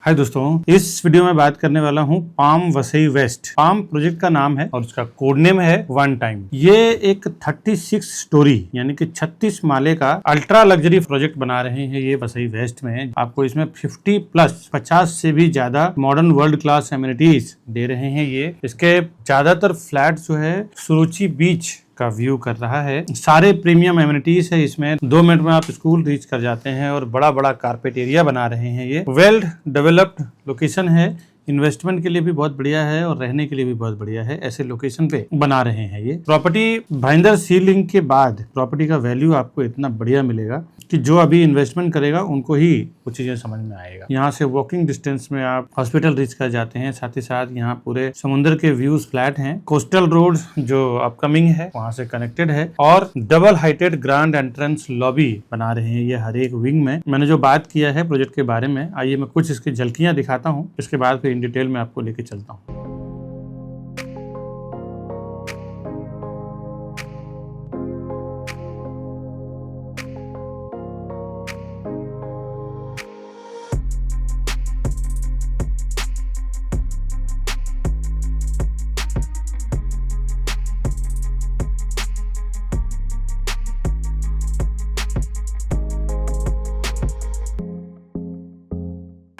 हाय दोस्तों, इस वीडियो में बात करने वाला हूँ Palm Vasai west. Palm project का नाम है और उसका कोड नेम है वन टाइम। ये एक 36 स्टोरी यानी कि 36 माले का अल्ट्रा लग्जरी प्रोजेक्ट बना रहे हैं ये वसई वेस्ट में। आपको इसमें 50 से भी ज्यादा मॉडर्न वर्ल्ड क्लास एमिनिटीज दे रहे हैं। ये इसके ज्यादातर फ्लैट जो है सुरुचि बीच का व्यू कर रहा है। सारे प्रीमियम एमिनिटीज है इसमें। 2 मिनट में आप स्कूल रीच कर जाते हैं और बड़ा बड़ा कारपेट एरिया बना रहे हैं। ये वेल डेवलप्ड लोकेशन है, इन्वेस्टमेंट के लिए भी बहुत बढ़िया है और रहने के लिए भी बहुत बढ़िया है। ऐसे लोकेशन पे बना रहे हैं ये प्रॉपर्टी। भाईंदर सी लिंक के बाद प्रॉपर्टी का वैल्यू आपको इतना बढ़िया मिलेगा कि जो अभी इन्वेस्टमेंट करेगा उनको ही वो चीजें समझ में आएगा। यहाँ से वॉकिंग डिस्टेंस में आप हॉस्पिटल रीच कर जाते हैं। साथ ही साथ यहाँ पूरे समुद्र के व्यूज फ्लैट हैं। कोस्टल रोड जो अपकमिंग है वहां से कनेक्टेड है और double heighted grand entrance lobby बना रहे हैं ये हर एक विंग में। मैंने जो बात किया है प्रोजेक्ट के बारे में, आइए मैं कुछ इसकी झलकियां दिखाता हूँ, इसके बाद फिर इन डिटेल में आपको लेके चलता हूँ।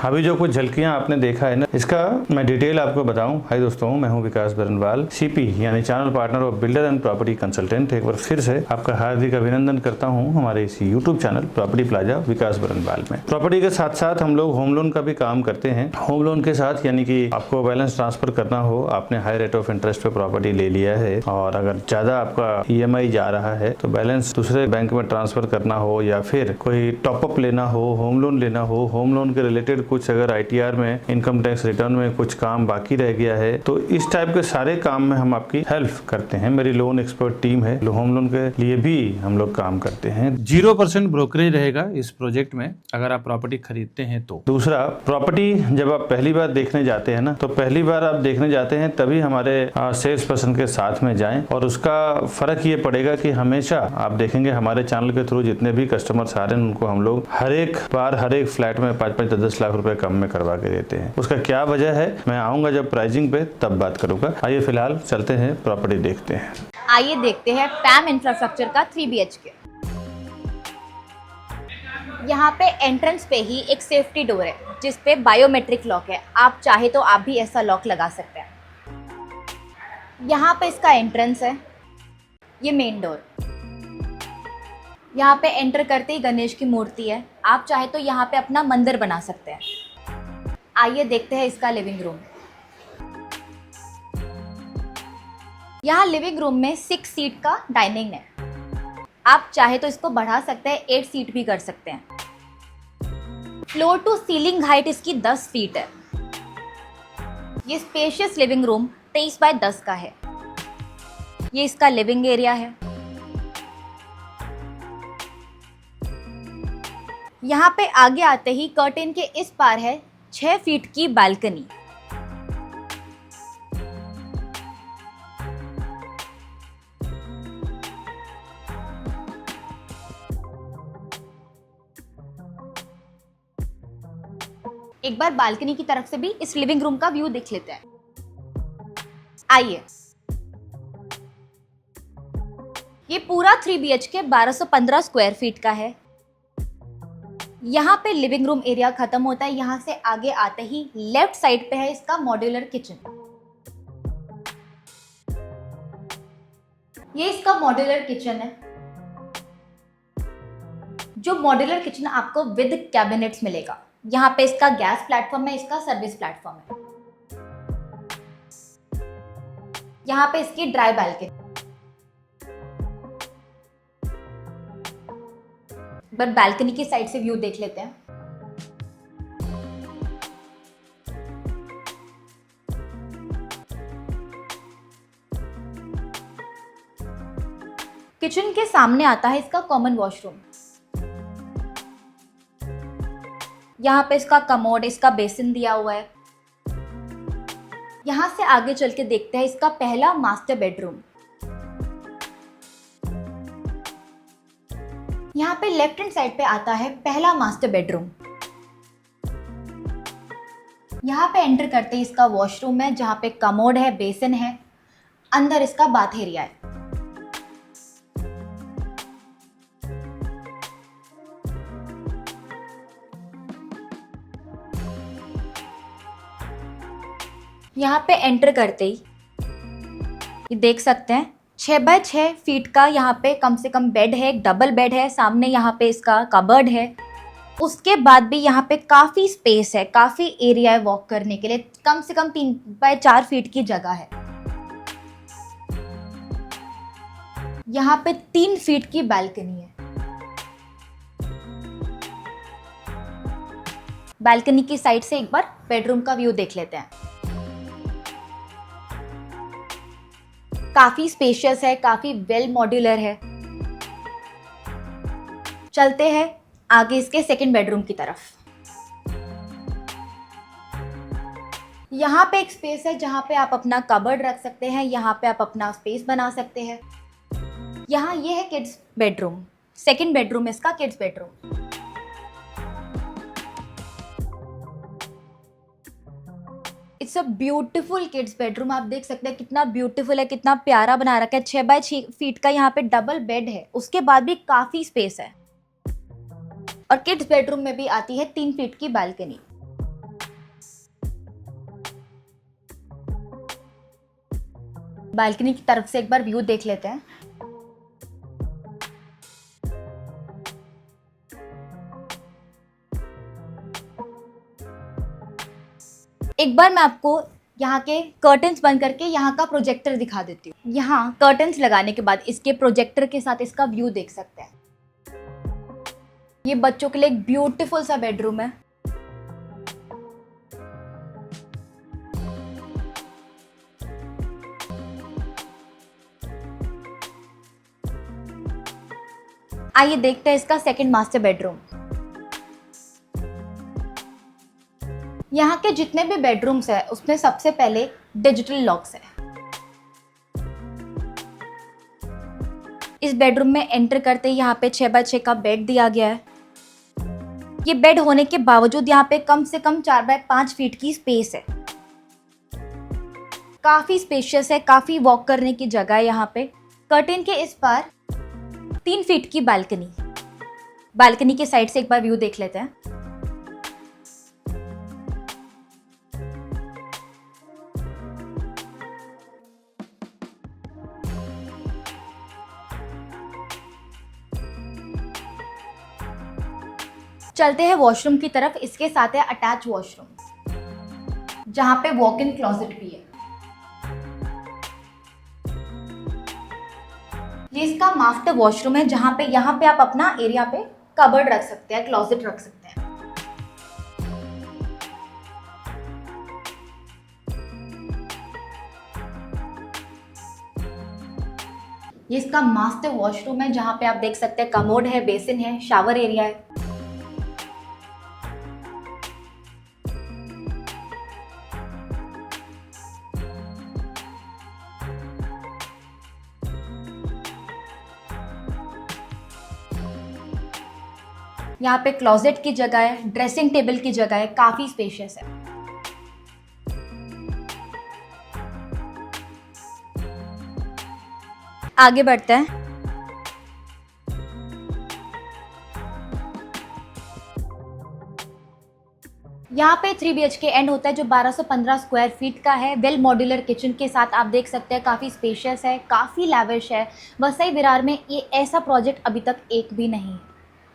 अभी जो कुछ झलकियां आपने देखा है ना, इसका मैं डिटेल आपको बताऊं। हाय दोस्तों, मैं हूं विकास बरनवाल, सीपी यानी channel partner of builder and property consultant. एक बार फिर से आपका हार्दिक अभिनंदन करता हूं हमारे इस यूट्यूब चैनल प्रॉपर्टी प्लाजा विकास बरनवाल में। प्रॉपर्टी के साथ साथ हम लोग होम लोन का भी काम करते हैं। होम लोन के साथ यानी कि आपको बैलेंस ट्रांसफर करना हो, आपने हाई रेट ऑफ इंटरेस्ट पे प्रॉपर्टी ले लिया है और अगर ज्यादा आपका EMI जा रहा है तो बैलेंस दूसरे बैंक में ट्रांसफर करना हो या फिर कोई टॉपअप लेना हो, होम लोन लेना हो, होम लोन के रिलेटेड कुछ अगर ITR में इनकम टैक्स रिटर्न में कुछ काम बाकी रह गया है तो इस टाइप के सारे काम में हम आपकी हेल्प करते हैं। मेरी लोन एक्सपर्ट टीम है। होम लोन के लिए भी हम लोग काम करते हैं। 0% ब्रोकरेज रहेगा इस प्रोजेक्ट में अगर आप प्रॉपर्टी खरीदते हैं तो। दूसरा, प्रॉपर्टी जब आप पहली बार देखने जाते हैं ना, तो पहली बार आप देखने जाते हैं तभी हमारे सेल्स पर्सन के साथ में जाएं और उसका फर्क ये पड़ेगा कि हमेशा आप देखेंगे हमारे चैनल के थ्रू जितने भी कस्टमर्स आ रहे हैं उनको हम लोग हर एक बार हर एक फ्लैट में 5-5 10 लाख रुपए कम में करवा के देते हैं। उसका क्या वजह है मैं आऊंगा जब प्राइसिंग पे तब बात करूंगा। आइए फिलहाल चलते हैं प्रॉपर्टी देखते हैं। आइए देखते हैं पैम इंफ्रास्ट्रक्चर का 3 BHK। यहाँ पे एंट्रेंस पे ही एक सेफ्टी डोर है जिस पे बायोमेट्रिक लॉक है। आप चाहे तो आप भी ऐसा लॉक लगा सकते हैं। यहाँ पे इसका एंट्रेंस है, ये मेन डोर। यहाँ पे एंटर करते ही गणेश की मूर्ति है। आप चाहे तो यहाँ पे अपना मंदिर बना सकते हैं। आइए देखते हैं इसका लिविंग रूम। यहाँ लिविंग रूम में 6 सीट का डाइनिंग है। आप चाहे तो इसको बढ़ा सकते हैं, 8 सीट भी कर सकते हैं। फ्लोर टू सीलिंग हाइट इसकी 10 फीट है। ये स्पेशियस लिविंग रूम 23 बाय 10 का है। ये इसका लिविंग एरिया है। यहाँ पे आगे आते ही कर्टेन के इस पार है 6 फीट की बालकनी। एक बार बालकनी की तरफ से भी इस लिविंग रूम का व्यू देख लेते हैं। आइए। ये पूरा 3 BHK 1215 स्क्वायर फीट का है। यहाँ पे लिविंग रूम एरिया खत्म होता है। यहाँ से आगे आते ही लेफ्ट साइड पे है इसका मॉड्यूलर किचन। ये इसका मॉड्यूलर किचन है। जो मॉड्यूलर किचन आपको विद कैबिनेट्स मिलेगा। यहाँ पे इसका गैस प्लेटफॉर्म है, इसका सर्विस प्लेटफॉर्म है। यहाँ पे इसकी ड्राई बालकनी। बट बालकनी की साइड से व्यू देख लेते हैं। किचन के सामने आता है इसका कॉमन वॉशरूम। यहाँ पे इसका कमोड, इसका बेसिन दिया हुआ है। यहाँ से आगे चल के देखते हैं इसका पहला मास्टर बेडरूम। यहाँ पे लेफ्ट हैंड साइड पे आता है पहला मास्टर बेडरूम। यहाँ पे एंटर करते ही इसका वॉशरूम है, जहाँ पे कमोड है, बेसिन है, अंदर इसका बाथ एरिया है। यहाँ पे एंटर करते ही ये देख सकते हैं 6 बाय 6 फीट का यहाँ पे कम से कम बेड है, एक डबल बेड है, सामने यहाँ पे इसका कबर्ड है। उसके बाद भी यहाँ पे काफ़ी स्पेस है, काफ़ी एरिया है वॉक करने के लिए, कम से कम 3 बाय 4 फीट की जगह है। यहाँ पे 3 फीट की बालकनी है। बालकनी की साइड से एक बार बेडरूम का व्यू देख लेते हैं। काफी स्पेशियस है, काफी वेल मॉड्यूलर है। चलते हैं आगे इसके सेकंड बेडरूम की तरफ। यहाँ पे एक स्पेस है जहाँ पे आप अपना कबर्ड रख सकते हैं, यहाँ पे आप अपना स्पेस बना सकते हैं। यहाँ ये है किड्स बेडरूम, सेकंड बेडरूम है इसका, kids bedroom. It's a beautiful kids bedroom. आप देख सकते हैं कितना ब्यूटीफुल है, कितना प्यारा बना रखा है। 6 बाय 6 फीट का यहाँ पे डबल बेड है, उसके बाद भी काफी स्पेस है। और किड्स बेडरूम में भी आती है 3 फीट की बालकनी। बालकनी की तरफ से एक बार व्यू देख लेते हैं। एक बार मैं आपको यहाँ के कर्टन्स बंद करके यहाँ का प्रोजेक्टर दिखा देती हूँ। यहाँ कर्टन्स लगाने के बाद इसके प्रोजेक्टर के साथ इसका व्यू देख सकते हैं। ये बच्चों के लिए एक ब्यूटीफुल सा बेडरूम है। आइए देखते हैं इसका सेकंड मास्टर बेडरूम। यहाँ के जितने भी बेडरूम्स है उसमें सबसे पहले डिजिटल लॉक्स है। इस बेडरूम में एंटर करते ही यहाँ पे 6 बाय 6 का बेड दिया गया है। ये बेड होने के बावजूद यहाँ पे कम से कम 4 बाय 5 फीट की स्पेस है। काफी स्पेशियस है, काफी वॉक करने की जगह है। यहाँ पे कर्टेन के इस पार 3 फीट की बालकनी। बालकनी के साइड से एक बार व्यू देख लेते हैं। चलते हैं वॉशरूम की तरफ। इसके साथ है अटैच वॉशरूम, जहां पे वॉक इन क्लोजेट भी है। ये इसका मास्टर वॉशरूम है, जहां पे यहाँ पे आप अपना एरिया पे कबर्ड रख सकते हैं, क्लोजेट रख सकते हैं। ये इसका मास्टर वॉशरूम है, जहां पे आप देख सकते हैं कमोड है, बेसिन है, शावर एरिया है। यहाँ पे क्लोजेट की जगह है, ड्रेसिंग टेबल की जगह है, काफी स्पेशियस है। आगे बढ़ते हैं। यहाँ पे 3 BHK एंड होता है, जो 1215 स्क्वायर फीट का है। वेल मॉड्यूलर किचन के साथ आप देख सकते हैं, काफ़ी स्पेशियस है, काफ़ी लैविश है। वसई विरार में ये ऐसा प्रोजेक्ट अभी तक एक भी नहीं है।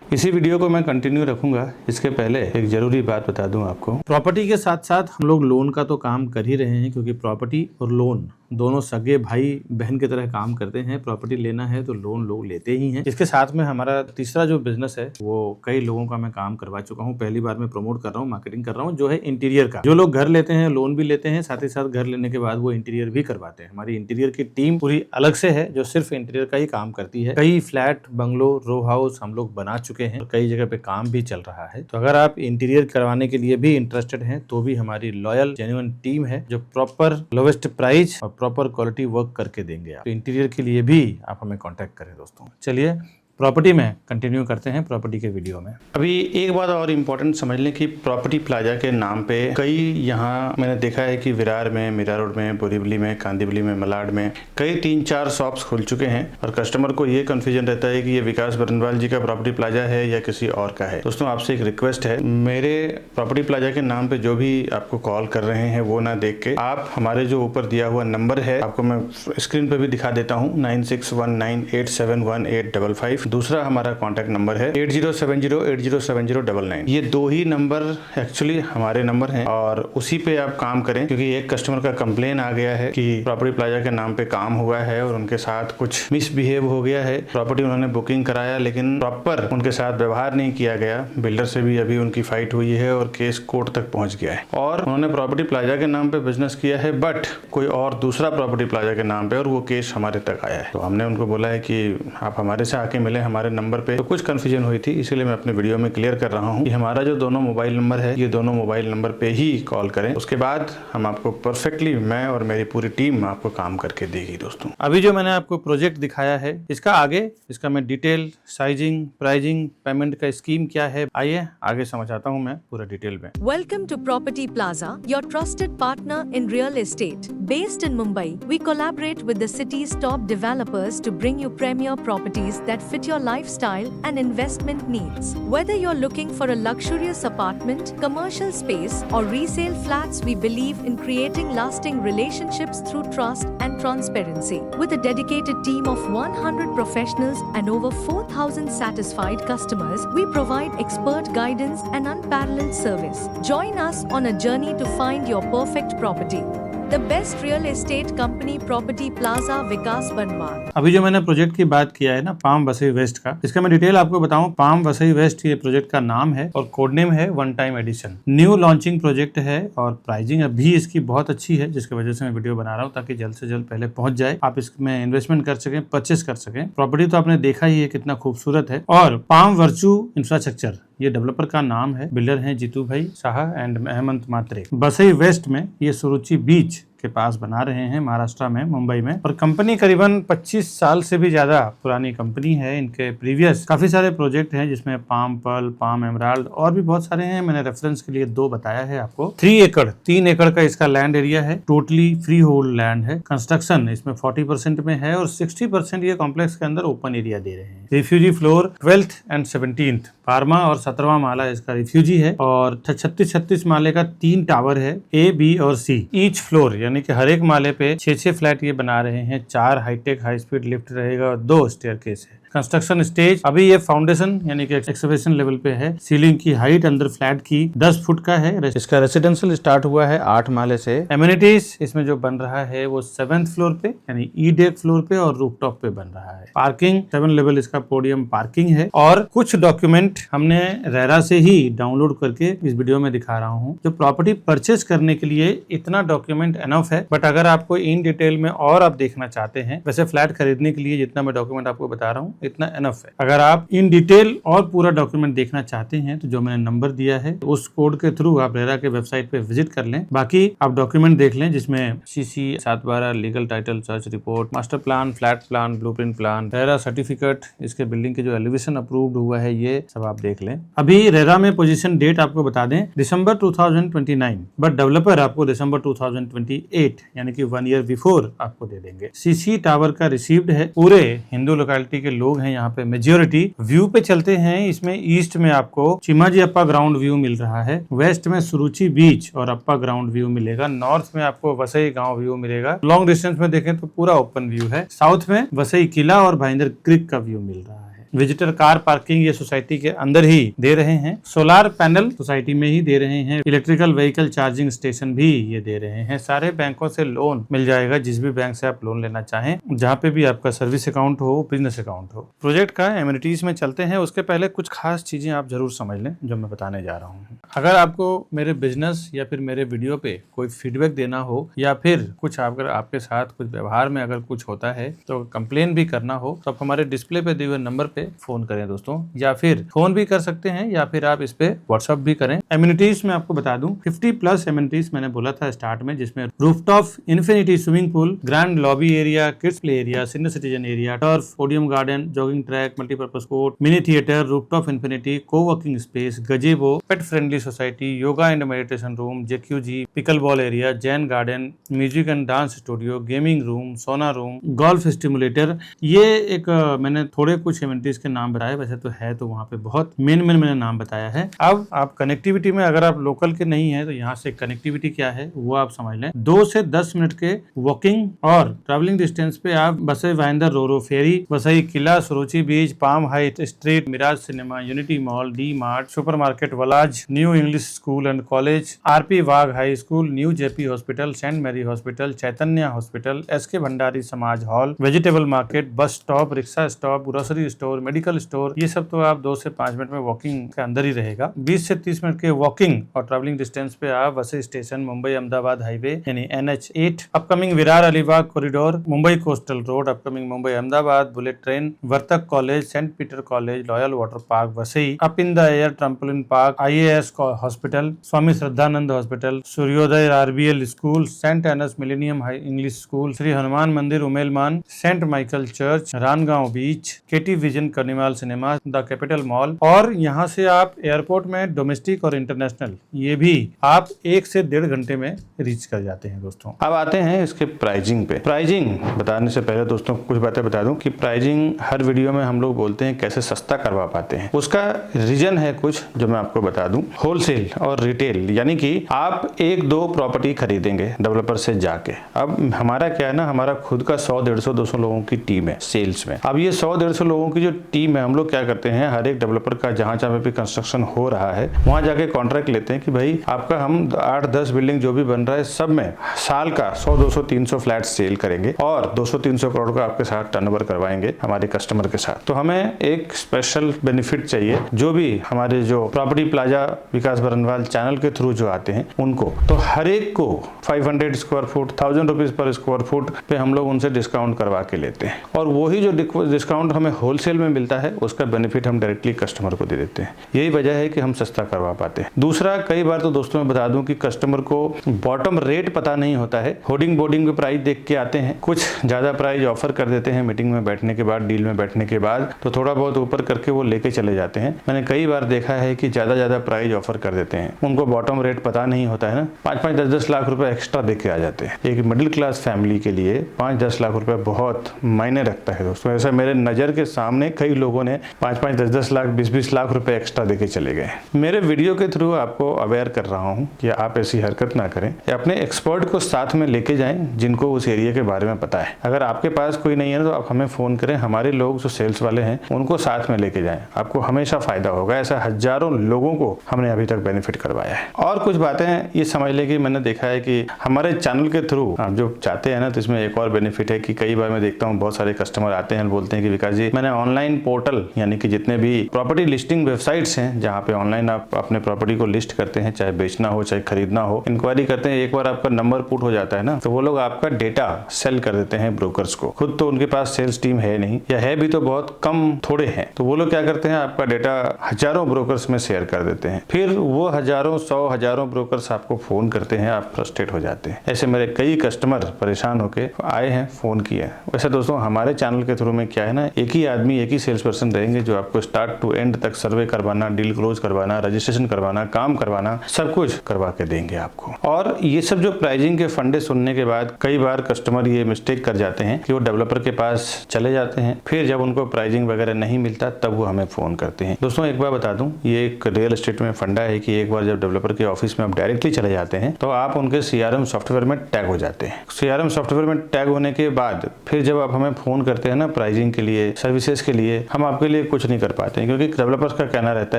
इसी वीडियो को मैं कंटिन्यू रखूंगा। इसके पहले एक जरूरी बात बता दूं आपको, प्रॉपर्टी के साथ साथ हम लोग लोन का तो काम कर ही रहे हैं, क्योंकि प्रॉपर्टी और लोन दोनों सगे भाई बहन की तरह काम करते हैं। प्रॉपर्टी लेना है तो लोन लोग लेते ही हैं। इसके साथ में हमारा तीसरा जो बिजनेस है वो कई लोगों का मैं काम करवा चुका हूँ, पहली बार मैं प्रमोट कर रहा हूँ, मार्केटिंग कर रहा हूँ, जो है इंटीरियर का। जो लोग घर लेते हैं लोन भी लेते हैं, साथ ही साथ घर लेने के बाद वो इंटीरियर भी करवाते हैं। हमारी इंटीरियर की टीम पूरी अलग से है, जो सिर्फ इंटीरियर का ही काम करती है। कई फ्लैट, बंगलो, रो हाउस हम लोग बना चुके हैं, कई जगह पे काम भी चल रहा है। तो अगर आप इंटीरियर करवाने के लिए भी इंटरेस्टेड हैं तो भी हमारी लॉयल जेन्युइन टीम है, जो प्रॉपर लोवेस्ट प्राइस और प्रॉपर क्वालिटी वर्क करके देंगे आप। तो इंटीरियर के लिए भी आप हमें कांटेक्ट करें दोस्तों। चलिए प्रॉपर्टी में कंटिन्यू करते हैं प्रॉपर्टी के वीडियो में। अभी एक बात और इम्पोर्टेंट समझ लें कि प्रॉपर्टी प्लाजा के नाम पे कई यहाँ मैंने देखा है कि विरार में, मीरा रोड में, बोरीवली में, कांदिवली में, मलाड में कई 3-4 शॉप्स खुल चुके हैं और कस्टमर को ये कंफ्यूजन रहता है कि ये विकास बरनवाल जी का प्रॉपर्टी प्लाजा है या किसी और का है। दोस्तों आपसे एक रिक्वेस्ट है, मेरे प्रॉपर्टी प्लाजा के नाम पे जो भी आपको कॉल कर रहे हैं वो ना देख के आप हमारे जो ऊपर दिया हुआ नंबर है, आपको मैं स्क्रीन पे भी दिखा देता हूँ, 9619871855। दूसरा हमारा कॉन्टैक्ट नंबर है 8070807099। ये 2 ही नंबर एक्चुअली हमारे नंबर हैं और उसी पे आप काम करें, क्योंकि एक कस्टमर का कंप्लेन आ गया है कि प्रॉपर्टी प्लाजा के नाम पे काम हुआ है और उनके साथ कुछ मिसबिहेव हो गया है। प्रॉपर्टी उन्होंने बुकिंग कराया लेकिन प्रॉपर उनके साथ व्यवहार नहीं किया गया। बिल्डर से भी अभी उनकी फाइट हुई है और केस कोर्ट तक पहुंच गया है और उन्होंने प्रॉपर्टी प्लाजा के नाम पे बिजनेस किया है बट कोई और दूसरा प्रॉपर्टी प्लाजा के नाम पे, और वो केस हमारे तक आया है। तो हमने उनको बोला है कि आप हमारे से आके मिले हमारे नंबर पे। तो कुछ कंफ्यूजन हुई थी, इसीलिए मैं अपने वीडियो में क्लियर कर रहा हूँ कि हमारा जो दोनों मोबाइल नंबर है, ये दोनों मोबाइल नंबर पे ही कॉल करें। उसके बाद हम आपको परफेक्टली, मैं और मेरी पूरी टीम आपको काम करके देगी। दोस्तों अभी जो मैंने आपको प्रोजेक्ट दिखाया है, इसका आगे इसका मैं डिटेल, साइजिंग, प्राइजिंग, पेमेंट का स्कीम क्या है, आइए आगे समझाता हूँ मैं पूरा डिटेल में। Welcome to Property Plaza, your trusted partner in real estate. Based in Mumbai, we collaborate with the city's top developers to bring you premier properties that fit your lifestyle and investment needs. Whether you're looking for a luxurious apartment, commercial space, or resale flats, we believe in creating lasting relationships through trust and transparency. With a dedicated team of 100 professionals and over 4,000 satisfied customers, we provide expert guidance and unparalleled service. Join us on a journey to find your perfect property. The best real estate company, Property Plaza, विकास बनवाल। अभी जो मैंने project की बात किया है ना, palm Vasai waste का, इसका मैं डिटेल आपको बताऊं। पाम वसई वेस्ट ये प्रोजेक्ट का नाम है और कोड नेम है one time edition. New launching project है और प्राइसिंग अभी इसकी बहुत अच्छी है, जिसकी वजह से मैं वीडियो बना रहा हूँ ताकि जल्द से जल्द पहले पहुंच जाए, आप इसमें इन्वेस्टमेंट कर सकें, परचेस कर सकें। प्रॉपर्टी तो आपने देखा ही है कितना खूबसूरत है। और पाम वर्चू इंफ्रास्ट्रक्चर ये डेवलपर का नाम है, बिल्डर हैं जीतू भाई शाह एंड हेमंत मात्रे। वसई वेस्ट में ये सुरुचि बीच के पास बना रहे हैं, महाराष्ट्र में, मुंबई में। और कंपनी करीबन 25 साल से भी ज्यादा पुरानी कंपनी है। इनके प्रीवियस काफी सारे प्रोजेक्ट हैं जिसमें पाम पर्ल, पाम एमराल्ड और भी बहुत सारे हैं। मैंने रेफरेंस के लिए 2 बताया है आपको। 3 एकड़ का इसका लैंड एरिया है, टोटली फ्री होल्ड लैंड है। कंस्ट्रक्शन इसमें 40% में है और 60% ये कॉम्प्लेक्स के अंदर ओपन एरिया दे रहे हैं। Refugee floor 12th and 17th, pharma और 17वां माला इसका रिफ्यूजी है। और 36 माले का 3 टावर है, A, B और C। ईच फ्लोर यानी कि हर एक माले पे 6 फ्लैट ये बना रहे हैं। 4 हाईटेक हाई स्पीड लिफ्ट रहेगा और 2 स्टेयरकेस है। कंस्ट्रक्शन स्टेज अभी ये फाउंडेशन यानी कि एक्सकवेशन लेवल पे है। सीलिंग की हाइट अंदर फ्लैट की 10 फुट का है। इसका रेसिडेंशियल स्टार्ट हुआ है 8 माले से। एमिनिटीज इसमें जो बन रहा है वो 7th फ्लोर पे यानी ई डेक फ्लोर पे और रूफटॉप पे बन रहा है। पार्किंग 7 लेवल इसका पोडियम पार्किंग है। और कुछ डॉक्यूमेंट हमने रेरा से ही डाउनलोड करके इस वीडियो में दिखा रहा हूँ। जो प्रॉपर्टी परचेस करने के लिए इतना डॉक्यूमेंट एनफ है, बट अगर आपको इन डिटेल में और आप देखना चाहते हैं, वैसे फ्लैट खरीदने के लिए जितना मैं डॉक्यूमेंट आपको बता रहा हूँ इतना एनफ है। अगर आप इन डिटेल और पूरा डॉक्यूमेंट देखना चाहते हैं तो जो मैंने नंबर दिया है उस कोड के थ्रू आप रेरा के वेबसाइट पे विजिट कर लें। बाकी आप डॉक्यूमेंट देख लें जिसमें CC 712, legal title search report, master plan, flat plan, blueprint plan, RERA certificate, इसके बिल्डिंग के जो एलिवेशन अप्रूव्ड हुआ है, ये सब आप देख लें। अभी रेरा में पोजीशन डेट आपको बता दें दिसंबर 2029, बट डेवलपर आपको दिसंबर 2028 यानी कि 1 ईयर बिफोर आपको दे देंगे। CC टावर का रिसीव्ड है। पूरे हिंदू लोकेलिटी के लोग हैं यहाँ पे मेजॉरिटी। व्यू पे चलते हैं। इसमें ईस्ट में आपको चिमाजी अप्पा ग्राउंड व्यू मिल रहा है, वेस्ट में सुरुचि बीच और अप्पा ग्राउंड व्यू मिलेगा, नॉर्थ में आपको वसई गांव व्यू मिलेगा, लॉन्ग डिस्टेंस में देखें तो पूरा ओपन व्यू है, साउथ में वसई किला और भाईंदर क्रिक का व्यू मिल रहा है। विजिटर कार पार्किंग ये सोसाइटी के अंदर ही दे रहे हैं। सोलार पैनल सोसाइटी में ही दे रहे हैं। इलेक्ट्रिकल व्हीकल चार्जिंग स्टेशन भी ये दे रहे हैं। सारे बैंकों से लोन मिल जाएगा, जिस भी बैंक से आप लोन लेना चाहें, जहाँ पे भी आपका सर्विस अकाउंट हो, बिजनेस अकाउंट हो। प्रोजेक्ट का एमिनिटीज में चलते हैं, उसके पहले कुछ खास चीजें आप जरूर समझ लें जो मैं बताने जा रहा हूँ। अगर आपको मेरे बिजनेस या फिर मेरे वीडियो पे कोई फीडबैक देना हो या फिर कुछ अगर आपके साथ कुछ व्यवहार में अगर कुछ होता है तो कंप्लेन भी करना हो, तो आप हमारे डिस्प्ले पे दिए हुए नंबर पे फोन करें दोस्तों, या फिर फोन भी कर सकते हैं या फिर आप इस पे व्हाट्सएप भी करें। एमिनिटीज में आपको बता दूं 50+ एमिनिटीज मैंने बोला था स्टार्ट में, जिसमें rooftop infinity swimming pool, grand lobby area, kids play area, senior citizen area, turf, podium garden, jogging track, multipurpose court, mini theatre, rooftop infinity, coworking space, gazebo, pet friendly society, yoga and meditation room, jacuzzi, pickleball area, Zen garden, music and dance studio, gaming room, sauna room, golf stimulator. ये एक मैंने थोड़े कुछ amenities के नाम बताए, वैसे तो है तो वहाँ पे बहुत मेन मैंने नाम बताया है। अब आप कनेक्टिविटी में अगर आप लोकल के नहीं है तो यहाँ से कनेक्टिविटी क्या है वो आप समझ लें। 2 से 10 मिनट के वॉकिंग और ट्रैवलिंग डिस्टेंस पे आप Vasai Bhayandar, roro ferry, Vasai Killa, Suruchi beach, palm height street, Miraj cinema, Unity mall, D Mart, supermarket, वलाज, new English school and college, RP Wagh high school, new JP hospital, Saint Mary hospital, Chaitanya hospital, SK Bhandari Samaj hall, vegetable market, bus stop, rickshaw stop, grocery store, medical store, ये सब तो आप 2 से 5 minute में walking के अंदर ही रहेगा। 20 से 30 मिनट के वॉकिंग और ट्रैवलिंग डिस्टेंस पे आप वसई स्टेशन, मुंबई अहमदाबाद हाईवे यानी NH8, upcoming Virar Alibag corridor, Mumbai coastal road, upcoming Mumbai Ahmedabad bullet train, Vartak college, Saint Peter college, loyal water park Vasai, up in the air trampoline park, IAS hospital, Swami Shraddhanand hospital, Suryoday RBL school, Saint Anne's millennium high English school, Shri Hanuman Mandir Umelman, Saint Michael church, Rangaon beach, KT vision carnival cinema, the capital mall. और यहाँ से आप airport में domestic और international ये भी आप 1 से 1.5 घंटे में रीच कर जाते हैं दोस्तों। अब आते हैं इसके प्राइजिंग पे। प्राइजिंग बताने से पहले दोस्तों कुछ बातें बता दूं कि प्राइजिंग हर वीडियो में हम लोग बोलते हैं कैसे सस्ता करवा पाते हैं, उसका रीजन है कुछ जो मैं आपको बता दूं। होलसेल और रिटेल, यानी कि आप 1-2 प्रॉपर्टी खरीदेंगे डेवलपर से जाके। अब हमारा क्या है ना, हमारा खुद का 100, 150, 200 लोगों की टीम है सेल्स में। अब ये 100, 150 लोगों की जो टीम है, हम लोग क्या करते हैं, हर एक डेवलपर का जहां पे भी कंस्ट्रक्शन हो रहा है वहां जाके कॉन्ट्रैक्ट लेते हैं कि भाई आपका हम 8-10 बिल्डिंग जो भी बन रहा है सब में साल का 100, 200, 300 फ्लैट सेल करेंगे और 200-300 करोड़ का आपके साथ टर्नओवर करवाएंगे हमारे कस्टमर के साथ। तो हमें एक स्पेशल बेनिफिट चाहिए, जो भी हमारे जो प्रॉपर्टी प्लाजा विकास बरनवाल चैनल के थ्रू जो आते हैं उनको, तो हर एक को 500 square foot, 1000 rupees per square foot पे हम लोग उनसे डिस्काउंट करवा के लेते हैं। और वही जो डिस्काउंट हमें होलसेल में मिलता है उसका बेनिफिट हम डायरेक्टली कस्टमर को दे देते हैं। यही वजह है कि हम सस्ता करवा पाते हैं। दूसरा, कई बार तो दोस्तों मैं बता दूं कि कस्टमर को बॉटम रेट पता नहीं होता है, होर्डिंग बोर्डिंग पे प्राइस देख के आते हैं, कुछ ज्यादा प्राइस ऑफर कर देते हैं मीटिंग में बैठने के बाद, डील में बैठने के बाद, तो थोड़ा बहुत ऊपर करके वो लेके चले जाते हैं। मैंने कई बार देखा है कि ज्यादा प्राइस ऑफर कर देते हैं, उनको बॉटम रेट पता नहीं होता है ना, 5-5, 10-10 लाख रुपए एक्स्ट्रा दे के आ जाते हैं। एक मिडिल क्लास फैमिली के लिए 5-10 लाख रुपए बहुत मायने रखता है दोस्तों। ऐसा मेरे नजर के सामने कई लोगों ने 5-5, 10-10 लाख, 20-20 लाख रुपए एक्स्ट्रा देके चले गए। मेरे वीडियो के थ्रू आपको अवेयर कर रहा हूं कि आप ऐसी हरकत ना करें, अपने एक्सपर्ट को साथ में लेके जाएं जिनको उस एरिया के बारे में पता है। अगर आपके पास कोई नहीं है तो आप हमें फोन करें, हमारे लोग जो सेल्स वाले हैं उनको साथ में लेके जाएं, आपको हमेशा फायदा होगा। ऐसा हजारों लोगों को हमने अभी तक बेनिफिट करवाया है। और कुछ बातें ये समझ ले कि मैंने देखा है कि हमारे चैनल के थ्रू आप जो चाहते हैं ना, तो इसमें एक और बेनिफिट है कि कई बार मैं देखता हूँ बहुत सारे कस्टमर आते हैं, बोलते हैं कि विकास जी मैंने ऑनलाइन पोर्टल, यानी कि जितने भी प्रॉपर्टी लिस्टिंग वेबसाइट्स हैं जहाँ पे ऑनलाइन आप अपने प्रॉपर्टी को लिस्ट करते हैं, चाहे बेचना हो चाहे खरीदना हो, इंक्वायरी करते हैं, एक बार आपका नंबर पुट हो जाता है ना, तो वो लोग आपका डेटा सेल कर देते हैं ब्रोकर्स को। खुद तो उनके पास सेल्स टीम है नहीं, या है भी तो बहुत कम, थोड़े हैं, तो वो लोग क्या करते हैं, आपका डेटा हजारों ब्रोकर्स में शेयर कर देते हैं। फिर वो हजारों, 100 हजारों ब्रोकर्स आपको फोन करते हैं, आप फ्रस्ट्रेट हो जाते हैं। ऐसे मेरे कई कस्टमर परेशान होके आए हैं, फोन किए। वैसे दोस्तों हमारे चैनल के थ्रू में क्या है ना, एक ही आदमी, एक ही सेल्स पर्सन रहेंगे जो आपको स्टार्ट टू एंड तक सर्वे करवाना, डील क्लोज करवाना, रजिस्ट्रेशन करवाना, काम करवाना, सब कुछ करवा के देंगे आपको। और ये सब जो प्राइसिंग के फंडे सुनने के बाद कई बार कस्टमर ये मिस्टेक कर जाते हैं कि वो डेवलपर के पास चले जाते हैं, फिर जब उनको प्राइसिंग वगैरह नहीं मिलता तब वो हमें फोन करते हैं। दोस्तों एक बार बता दूं, ये एक रियल एस्टेट में फंडा है कि एक बार जब डेवलपर के ऑफिस में आप डायरेक्टली चले जाते हैं तो आप उनके CRM सॉफ्टवेयर में टैग हो जाते हैं। CRM सॉफ्टवेयर में टैग होने के बाद फिर जब आप हमें फोन करते हैं ना प्राइसिंग के लिए, सर्विसेज के लिए, हम आपके लिए कुछ नहीं कर पाते हैं, क्योंकि डेवलपर्स का कहना रहता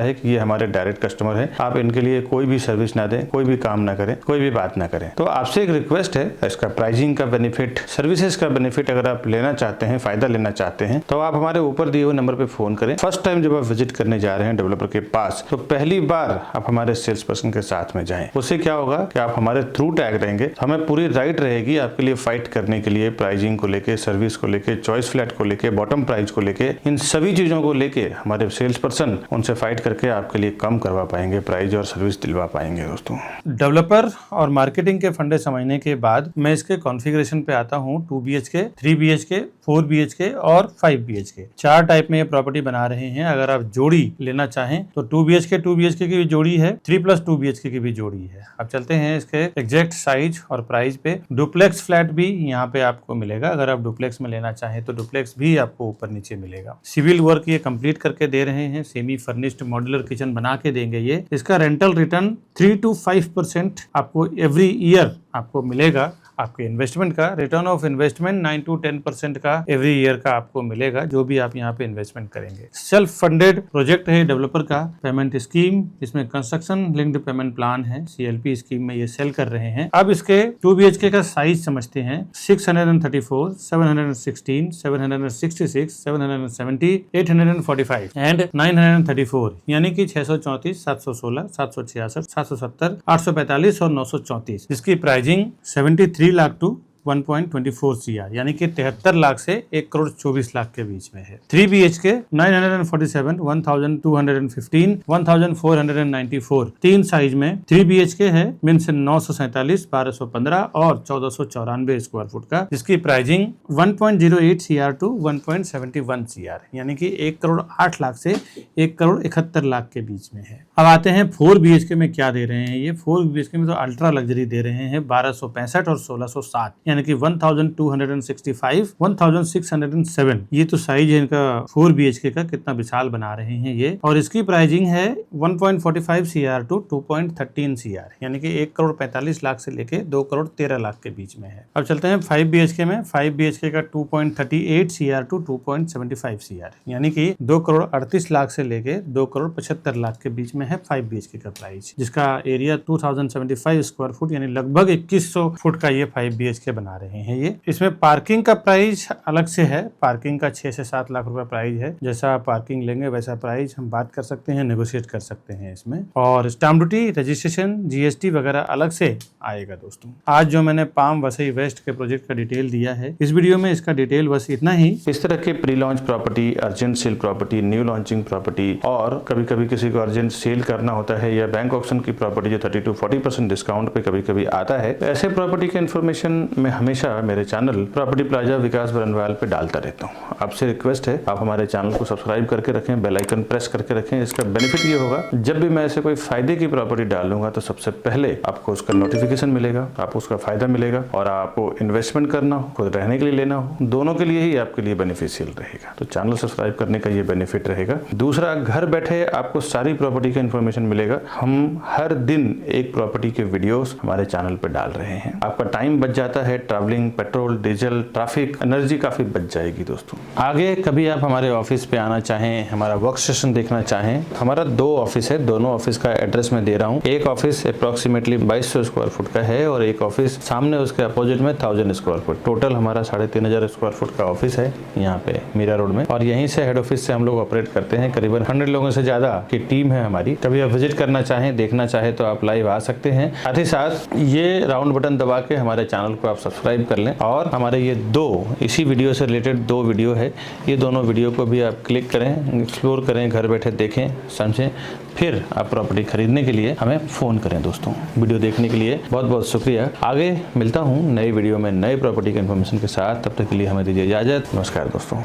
है कि ये हमारे डायरेक्ट कस्टमर है, आप इनके लिए कोई भी सर्विस ना दें, कोई भी काम ना करें, कोई भी बात ना करें। तो आपसे एक रिक्वेस्ट है, इसका प्राइसिंग का बेनिफिट, सर्विसेज का बेनिफिट अगर आप लेना चाहते हैं, फायदा लेना चाहते हैं, तो आप हमारे ऊपर दिए हुए नंबर पे फोन करें। फर्स्ट टाइम जब आप विजिट करने जा रहे हैं डेवलपर के पास, तो पहली बार आप हमारे सेल्स पर्सन के साथ में जाएं। उससे क्या होगा कि आप हमारे थ्रू टैग रहेंगे, हमें पूरी राइट रहेगी आपके लिए फाइट करने के लिए, प्राइसिंग को लेके, सर्विस को लेके, चॉइस फ्लैट को लेके, बॉटम प्राइस को लेके, इन सभी चीज़ों को लेके हमारे सेल्स पर्सन उनसे फाइट करके आपके लिए कम करवा पाएंगे, प्राइस और सर्विस दिलवा पाएंगे दोस्तों। डेवलपर और मार्केटिंग के फंडे समझने के बाद मैं इसके कॉन्फ़िगरेशन पे आता हूँ। 2 BHK, 3 BHK, 4 BHK और 5 BHK 4 टाइप में ये प्रॉपर्टी बना रहे हैं। अगर आप जोड़ी लेना चाहें तो 2 BHK की भी जोड़ी है, 3+2 BHK की भी जोड़ी है। अब चलते हैं इसके एग्जैक्ट साइज और प्राइस पे। डुप्लेक्स फ्लैट भी यहाँ पे आपको मिलेगा। अगर आप डुप्लेक्स में लेना चाहें तो डुप्लेक्स भी आपको ऊपर नीचे मिलेगा। सिविल वर्क ये कंप्लीट करके दे रहे हैं। सेमी फर्निश्ड मॉड्यूलर किचन बना के देंगे ये। इसका रेंटल रिटर्न 3 to 5% आपको एवरी ईयर आपको मिलेगा। आपके इन्वेस्टमेंट का रिटर्न ऑफ इन्वेस्टमेंट 9 to 10% का एवरी ईयर का आपको मिलेगा, जो भी आप यहाँ पे इन्वेस्टमेंट करेंगे। सेल्फ फंडेड प्रोजेक्ट है डेवलपर का। पेमेंट स्कीम इसमें कंस्ट्रक्शन लिंक्ड पेमेंट प्लान है, CLP स्कीम में ये सेल कर रहे हैं। अब इसके 2 BHK का साइज समझते हैं। 634, 716, 766, 770, 845 एंड 934, यानी कि 634, 716, 766, 770, 845 और 934, जिसकी प्राइसिंग 73 लाख टू 1.24 CR, यानी कि 73 लाख से 1,24 लाख के बीच में है। 3 BHK 947, 1,215, 1,494, 3 साइज में 3 BHK है। मीन्स 947, 1215 और 1494 स्क्वायर फुट का, जिसकी प्राइसिंग 1.08 CR टू 1.71 CR, यानी कि 1,08 लाख से 1,71 लाख के बीच में है। अब आते हैं 4 BHK में क्या दे रहे हैं ये। 4 BHK में तो अल्ट्रा लग्जरी दे रहे हैं 1265 और 1660, यानी कि 1265, 1607। ये तो साइज है इनका 4 BHK का, कितना विशाल बना रहे हैं ये। और इसकी प्राइसिंग है 1.45 CR टू 2.13 CR, यानी कि 1,45 लाख से लेके 2,13 लाख के बीच में है। अब चलते हैं 5 BHK में। 5 BHK का 2.38 CR टू 2.75 CR, यानी कि 2,38 लाख से लेके 2,75 लाख के बीच में है 5 BHK का प्राइस, जिसका एरिया 2075 स्क्वायर फुट, यानी लगभग 2100 फुट का ये 5 BHK बना रहे हैं ये। इसमें पार्किंग का प्राइस अलग से है। पार्किंग का 6 से 7 लाख रुपए प्राइस है। जैसा आप पार्किंग लेंगे वैसा प्राइस हम बात कर सकते हैं, नेगोशिएट कर सकते हैं इसमें। और स्टैम्प ड्यूटी, रजिस्ट्रेशन, GST वगैरह अलग से आएगा दोस्तों। आज जो मैंने पाम वसई वेस्ट के प्रोजेक्ट का डिटेल दिया है इस वीडियो में, इसका डिटेल बस इतना ही। इस तरह के pre launch property, urgent sale property, new launching property, और कभी कभी किसी को अर्जेंट सेल करना होता है, या बैंक ऑप्शन की प्रॉपर्टी जो 30 to 40% डिस्काउंट पे कभी कभी आता है, ऐसे प्रॉपर्टी के इन्फॉर्मेशन मैं हमेशा मेरे चैनल प्रॉपर्टी प्लाजा विकास बरनवाल पे डालता रहता हूँ। आपसे रिक्वेस्ट है आप हमारे चैनल को सब्सक्राइब करके रखें, बेल आइकन प्रेस करके रखें। इसका बेनिफिट ये होगा, जब भी मैं ऐसे कोई फायदे की प्रॉपर्टी डालूंगा तो सबसे पहले आपको उसका नोटिफिकेशन मिलेगा, आपको उसका फायदा मिलेगा। और आपको इन्वेस्टमेंट करना हो, खुद रहने के लिए लेना हो, दोनों के लिए ही आपके लिए बेनिफिशियल रहेगा। तो चैनल सब्सक्राइब करने का ये बेनिफिट रहेगा। दूसरा, घर बैठे आपको सारी प्रॉपर्टी का इन्फॉर्मेशन मिलेगा। हम हर दिन एक प्रॉपर्टी के वीडियोस हमारे चैनल पर डाल रहे हैं। आपका टाइम बच जाता है, travelling, petrol, diesel, traffic, energy काफी बच जाएगी दोस्तों। आगे कभी आप हमारे ऑफिस पे आना चाहें, हमारा वर्क सेशन देखना चाहें, हमारा 2 ऑफिस है। दोनों ऑफिस का एड्रेस मैं दे रहा हूँ। एक ऑफिस अप्रोक्सीमेटली 2200 स्क्वायर फुट का है और एक ऑफिस सामने उसके अपोजिट में 1000 स्क्वायर फुट। टोटल हमारा 3500 स्क्वायर फुट का ऑफिस है यहाँ पे मीरा रोड में। और यहीं से हेड ऑफिस से हम लोग ऑपरेट करते हैं। करीबन 100 लोगों से ज्यादा की टीम है हमारी। कभी आप विजिट करना चाहें, देखना चाहें तो आप लाइव आ सकते हैं। साथ ही साथ ये राउंड बटन दबा के हमारे चैनल को आप सब्सक्राइब कर लें। और हमारे ये 2 इसी वीडियो से रिलेटेड 2 वीडियो है, ये दोनों वीडियो को भी आप क्लिक करें, एक्सप्लोर करें, घर बैठे देखें, समझें, फिर आप प्रॉपर्टी खरीदने के लिए हमें फ़ोन करें दोस्तों। वीडियो देखने के लिए बहुत बहुत शुक्रिया। आगे मिलता हूँ नई वीडियो में नए प्रॉपर्टी के इन्फॉर्मेशन के साथ। तब तक के लिए हमें दीजिए इजाज़त। नमस्कार दोस्तों।